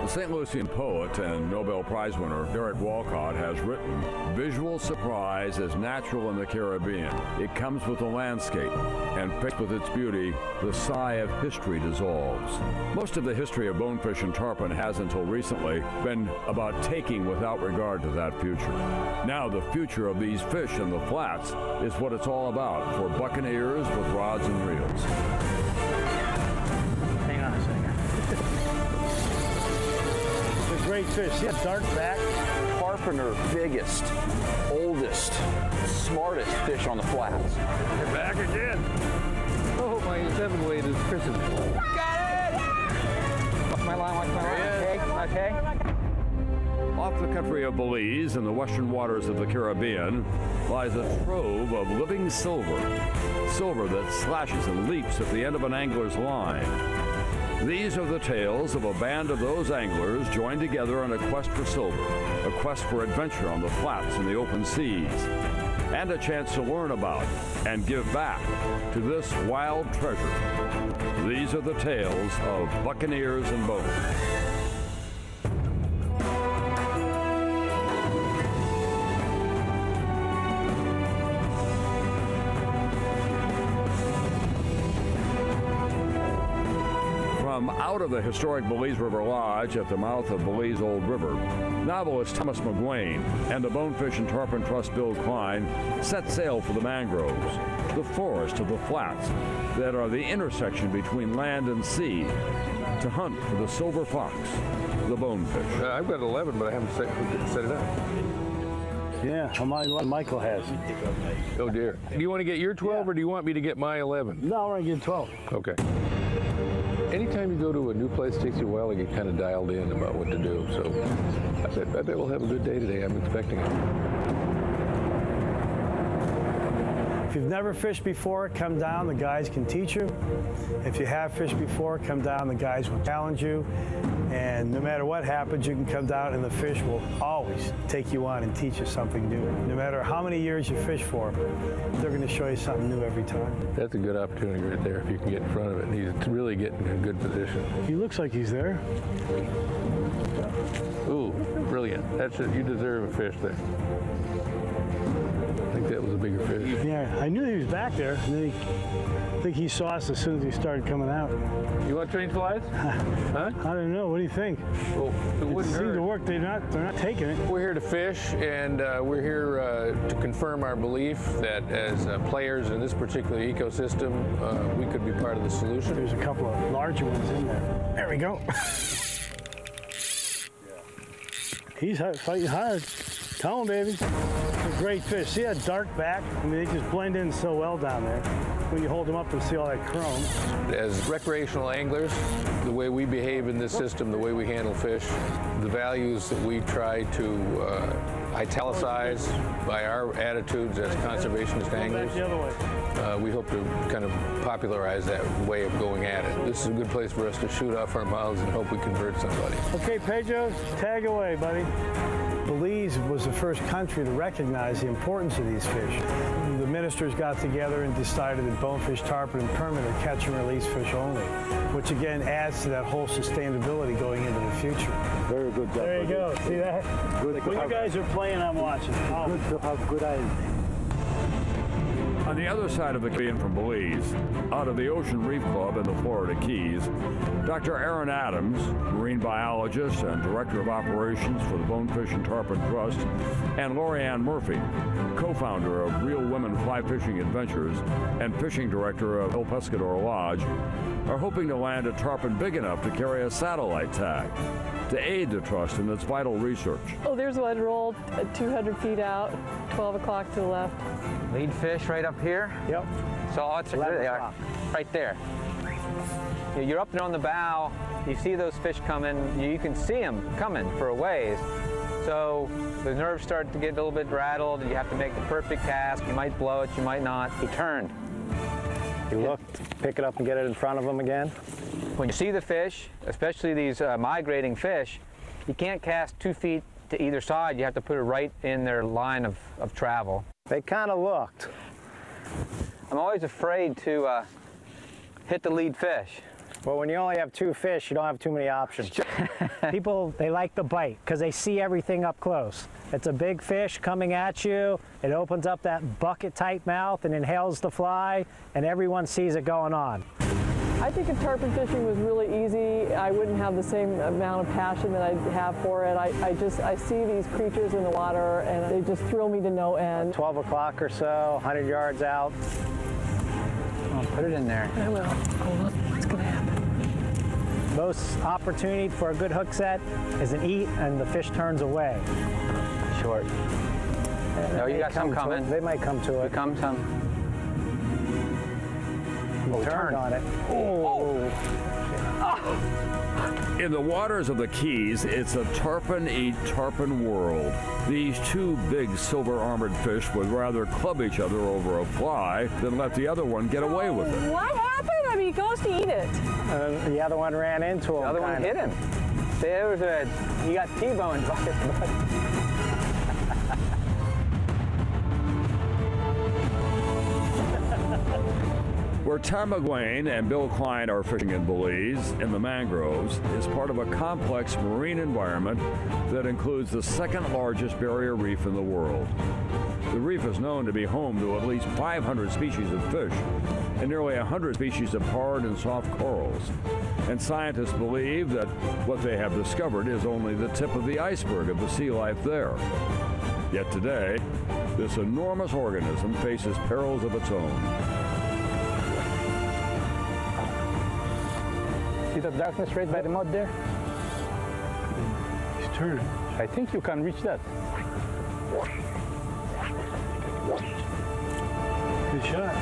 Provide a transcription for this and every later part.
The St. Lucian poet and Nobel Prize winner Derek Walcott has written, "Visual surprise is natural in the Caribbean. It comes with the landscape, and picked with its beauty, the sigh of history dissolves." Most of the history of bonefish and tarpon has until recently been about taking without regard to that future. Now the future of these fish in the flats is what it's all about for buccaneers with rods and reels. Hang on a second. It's a great fish. See that dark back? Tarpon are biggest, oldest, smartest fish on the flats. You're back again. Oh, my 7-weight is christened. Got it! Watch my line, watch my line. Okay? Off the country of Belize in the western waters of the Caribbean lies a trove of living silver. Silver that slashes and leaps at the end of an angler's line. These are the tales of a band of those anglers joined together on a quest for silver, a quest for adventure on the flats and the open seas, and a chance to learn about and give back to this wild treasure. These are the tales of buccaneers and boats. From out of the historic Belize River Lodge at the mouth of Belize Old River, novelist Thomas McGuane and the Bonefish and Tarpon Trust Bill Klein set sail for the mangroves, the forest of the flats that are the intersection between land and sea, to hunt for the silver fox, the bonefish. I've got 11, but I haven't set it up. Yeah, Michael has. Oh, dear. Do you want to get your 12, or do you want me to get my 11? No, we're going to get 12. Okay. Anytime you go to a new place, it takes you a while to get kind of dialed in about what to do. So I bet we'll have a good day today. I'm expecting it. If you've never fished before, come down, the guys can teach you. If you have fished before, come down, the guys will challenge you. And no matter what happens, you can come down and the fish will always take you on and teach you something new. No matter how many years you fish for, they're going to show you something new every time. That's a good opportunity right there if you can get in front of it. And he's really getting in a good position. He looks like he's there. Ooh, brilliant. That's it. You deserve a fish there. I think that was a bigger fish. Yeah, I knew he was back there. And then I think he saw us as soon as he started coming out. You want to change flies? Huh? I don't know. What do you think? Well, it wouldn't seems hurt. to work. They're not taking it. We're here to fish, and we're here to confirm our belief that as players in this particular ecosystem, we could be part of the solution. There's a couple of larger ones in there. There we go. He's fighting hard. Tell him, baby. It's a great fish. See that dark back? I mean, they just blend in so well down there. When you hold them up and see all that chrome. As recreational anglers, the way we behave in this system, the way we handle fish, the values that we try to italicize by our attitudes as conservationist anglers, The other way. we hope to kind of popularize that way of going at it. This is a good place for us to shoot off our mouths and hope we convert somebody. Okay, Pedro, tag away, buddy. Belize was the first country to recognize the importance of these fish. The ministers got together and decided that bonefish, tarpon, and permit are catch and release fish only, which again adds to that whole sustainability going into the future. Very good job. There you go. See that? Good When you guys are playing, I'm watching. Oh. Good to have good eyes. On the other side of the Caribbean from Belize, out of the Ocean Reef Club in the Florida Keys, Dr. Aaron Adams, marine biologist and director of operations for the Bonefish and Tarpon Trust, and Lorianne Murphy, co-founder of Real Women Fly Fishing Adventures and fishing director of El Pescador Lodge, are hoping to land a tarpon big enough to carry a satellite tag to aid the trust in its vital research. Oh, there's one rolled 200 feet out, 12 o'clock to the left. Lead fish right up here. Yep. So there they are, right there. You're up there on the bow. You see those fish coming. You can see them coming for a ways. So the nerves start to get a little bit rattled. You have to make the perfect cast. You might blow it, you might not. He turned. You looked, pick it up and get it in front of them again. When you see the fish, especially these migrating fish, you can't cast 2 feet to either side. You have to put it right in their line of travel. They kind of looked. I'm always afraid to hit the lead fish. Well, when you only have 2 fish, you don't have too many options. People, they like the bite because they see everything up close. It's a big fish coming at you. It opens up that bucket-type mouth and inhales the fly, and everyone sees it going on. I think if tarpon fishing was really easy, I wouldn't have the same amount of passion that I have for it. I see these creatures in the water and they just thrill me to no end. 12 o'clock or so, 100 yards out. I'll put it in there. I will. Hold on. What's going to happen? Most opportunity for a good hook set is an eat and the fish turns away. Short. No, you got some coming. They might come to it. Come some. Turned on it. In the waters of the Keys, it's a tarpon eat tarpon world. These 2 big silver-armored fish would rather club each other over a fly than let the other one get away with it. What happened? I mean, he goes to eat it. The other one ran into him. The other one hit him. There was he got T-boned by his buddy. Where Tom McGuane and Bill Klein are fishing in Belize, in the mangroves, is part of a complex marine environment that includes the 2nd largest barrier reef in the world. The reef is known to be home to at least 500 species of fish and nearly 100 species of hard and soft corals. And scientists believe that what they have discovered is only the tip of the iceberg of the sea life there. Yet today, this enormous organism faces perils of its own. See the darkness right by the mud there? He's turning. I think you can reach that. Good shot.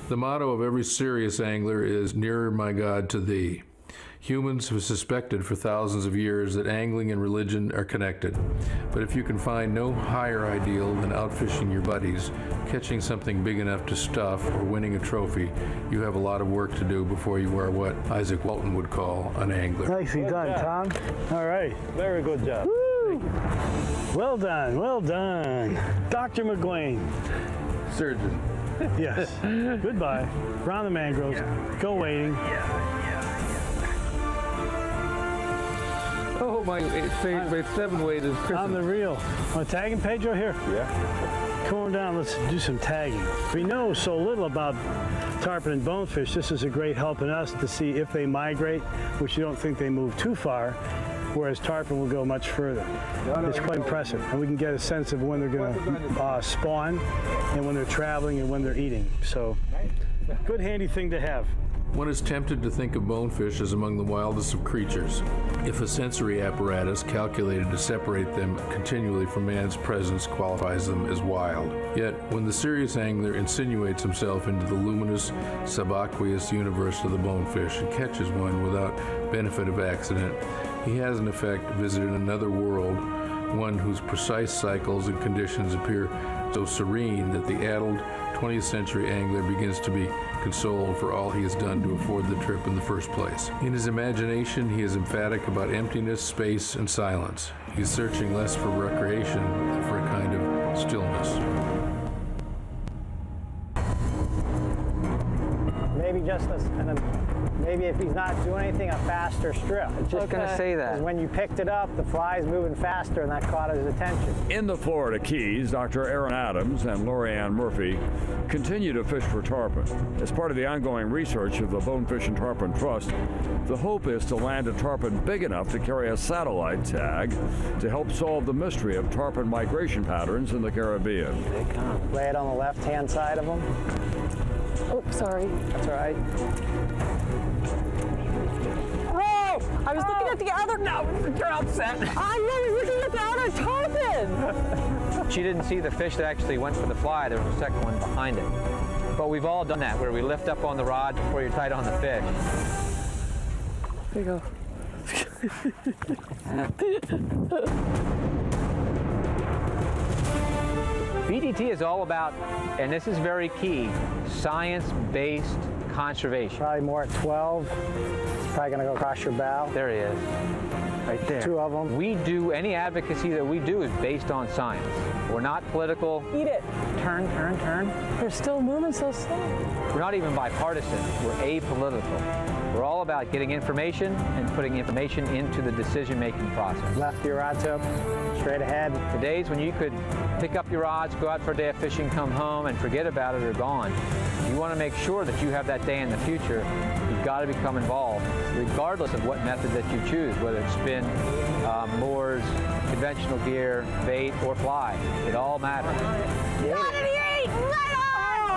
The motto of every serious angler is, "Nearer, my God, to thee." Humans have suspected for thousands of years that angling and religion are connected. But if you can find no higher ideal than outfishing your buddies, catching something big enough to stuff, or winning a trophy, you have a lot of work to do before you are what Isaac Walton would call an angler. Nicely done, Tom. All right. Very good job. Woo! Well done, well done. Dr. McGuane. Surgeon. Yes. Goodbye. Around the mangroves. Go wading. Oh, my 7 weight is On the reel. Want to tag him, Pedro? Here. Yeah. Come on down. Let's do some tagging. We know so little about tarpon and bonefish. This is a great help in us to see if they migrate, which you don't think they move too far, whereas tarpon will go much further. It's quite impressive. And we can get a sense of when they're going to spawn and when they're traveling and when they're eating. So, good handy thing to have. One is tempted to think of bonefish as among the wildest of creatures, if a sensory apparatus calculated to separate them continually from man's presence qualifies them as wild. Yet, when the serious angler insinuates himself into the luminous, subaqueous universe of the bonefish and catches one without benefit of accident, he has in effect visited another world, one whose precise cycles and conditions appear so serene that the addled 20th century angler begins to be consoled for all he has done to afford the trip in the first place. In his imagination, he is emphatic about emptiness, space, and silence. He is searching less for recreation than for a kind of stillness. Maybe just maybe if he's not doing anything, a faster strip. Just going to say that. 'Cause when you picked it up, the fly's moving faster, and that caught his attention. In the Florida Keys, Dr. Aaron Adams and Lori-Ann Murphy continue to fish for tarpon. As part of the ongoing research of the Bonefish and Tarpon Trust, the hope is to land a tarpon big enough to carry a satellite tag to help solve the mystery of tarpon migration patterns in the Caribbean. Lay it on the left-hand side of him. Oh, sorry. That's all right. Oh! I was looking at the other. No, you're upset. I was looking at the other tarpon. She didn't see the fish that actually went for the fly. There was a second one behind it. But we've all done that, where we lift up on the rod before you're tight on the fish. There you go. BDT is all about, and this is very key, science-based conservation. Probably more at 12. Probably gonna go across your bow. There he is, right there. 2 of them. We do, any advocacy that we do is based on science. We're not political. Eat it. Turn, turn, turn. They're still moving so slow. We're not even bipartisan. We're apolitical. We're all about getting information and putting information into the decision-making process. Left your rod tip, straight ahead. The days when you could pick up your rods, go out for a day of fishing, come home, and forget about it are gone. You want to make sure that you have that day in the future. You've got to become involved, regardless of what method that you choose, whether it's spin, moors, conventional gear, bait, or fly. It all matters. Got it, he ate! Right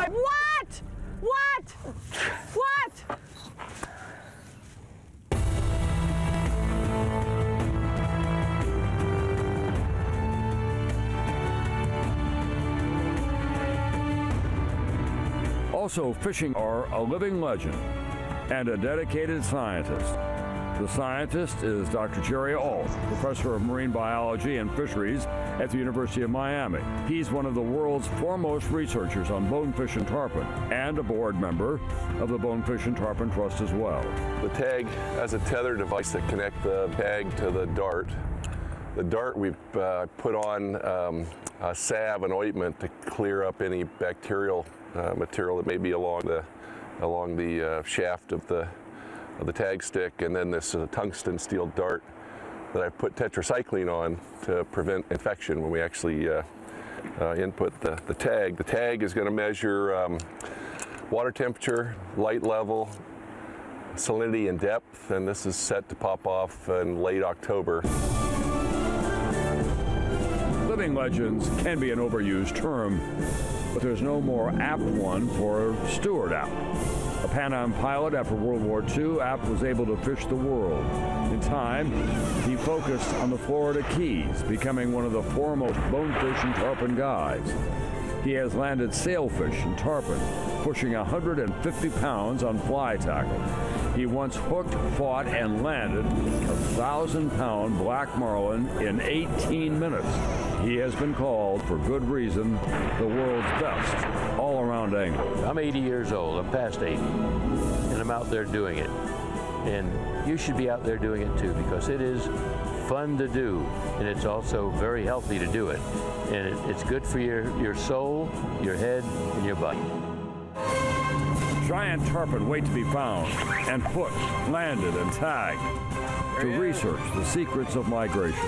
on! What? What? What? Also, fishing are a living legend and a dedicated scientist. The scientist is Dr. Jerry Ault, professor of marine biology and fisheries at the University of Miami. He's one of the world's foremost researchers on bonefish and tarpon, and a board member of the Bonefish and Tarpon Trust as well. The tag has a tether device that connects the tag to the dart. The dart we've put on a salve and ointment to clear up any bacterial material that may be along the shaft of the tag stick, and then this tungsten steel dart that I put tetracycline on to prevent infection when we actually input the tag. The tag is going to measure water temperature, light level, salinity, and depth, and this is set to pop off in late October. Living legends can be an overused term, but there's no more apt one for Stuart Apt. A Pan Am pilot after World War II, Apt was able to fish the world. In time, he focused on the Florida Keys, becoming one of the foremost bonefish and tarpon guides. He has landed sailfish and tarpon, pushing 150 pounds on fly tackle. He once hooked, fought, and landed a 1,000-pound black marlin in 18 minutes. He has been called, for good reason, the world's best all-around angler. I'm 80 years old. I'm past 80, and I'm out there doing it. And you should be out there doing it too, because it is fun to do, and it's also very healthy to do it. And it's good for your soul, your head, and your body. Giant tarpon wait to be found and hooked, landed, and tagged to research the secrets of migration.